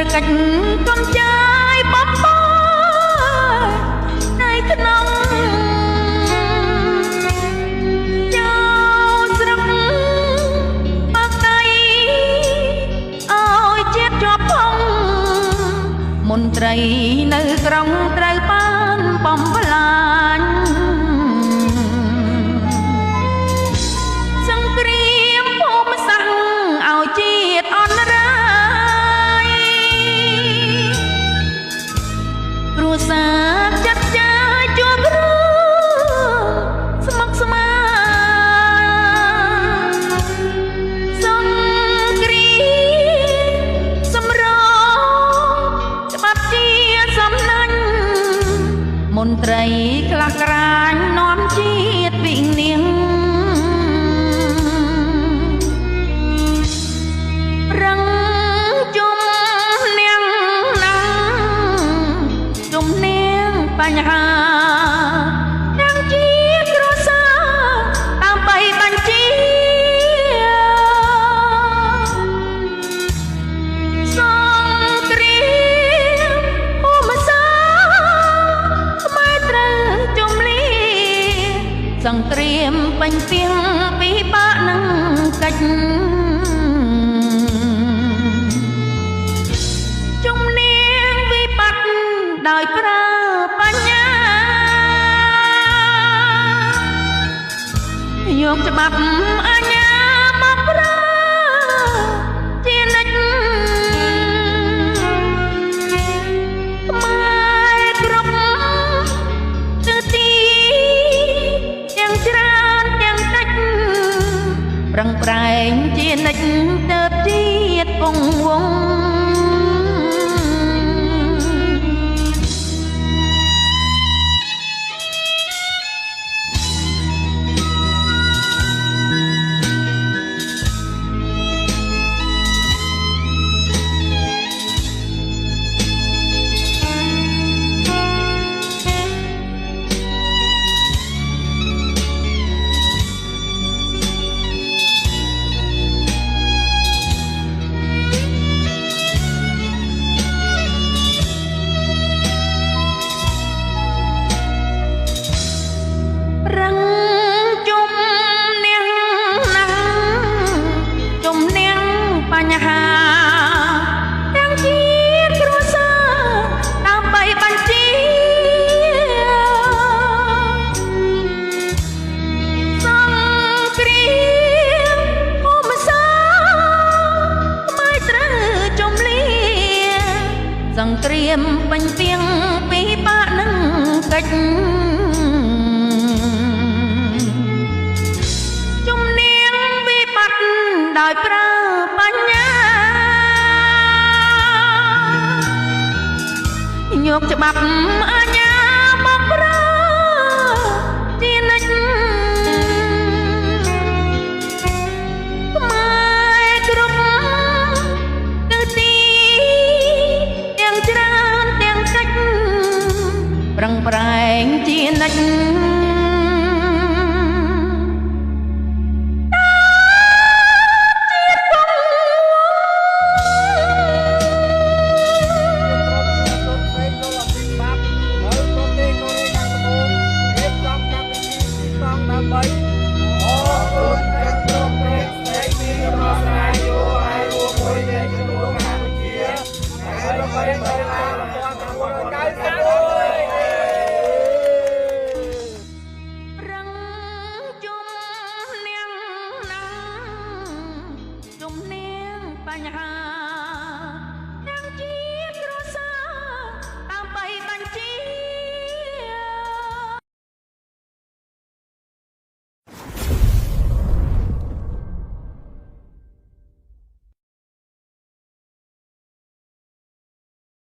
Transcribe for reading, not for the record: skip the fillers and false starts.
រកាច់កំចាយបបដៃក្នុងចោលស្រុកបាក់ដៃឲ្យជាតិជាប់ផងមន្ត្រីនៅក្រុងត្រូវបានបំផ្លាញសង្គ្រាមភូមិសាស្ត្រឲ្យជាតិអន់រាយគ្រួសារចាត់ចាយជួបរឿងស្មុគស្មាញសង្គ្រាមសម្រងច្បាប់ជាសំណាញ់មន្ត្រីខ្លះក្រាញនាំជាតិវិនាងរឹងជុំនាងណាជុំនាងបញ្ហាទាំងជាគ្រួសារដើម្បីបញ្ជាសង្គ្រាមភូមិសាស្ត្រខ្មែរត្រូវជុំលាសង្គ្រាមពេញពីងពិបាកនឹងកិច្ចជំនាញវិបត្តិដោយប្រើបញ្ញាយកច្បាប់អាជ្ញាមកប្រើជានិច្ចខ្មែរគ្រប់ទិសទីទាំងច្រើនទាំងតិចប្រឹងប្រែងជានិច្ចទៅជាតិគង់វង្សរឹងជុំនាងណាជុំនាងបញ្ហាទាំងជាគ្រួសារដើម្បីបញ្ជាសង្គ្រាមភូមិសាស្ត្រខ្មែរត្រូវជុំលាសង្គ្រាមពេញពីងពិបាកនឹងកិច្ចជំនាញវិបត្តិដោយប្រើបញ្ញាយកច្បាប់អាជ្ញាមកប្រើជានិច្ចខ្មែរគ្រប់ទិសទីទាំងច្រើនទាំងតិចប្រឹងប្រែងជានិច្ចបញ្ហា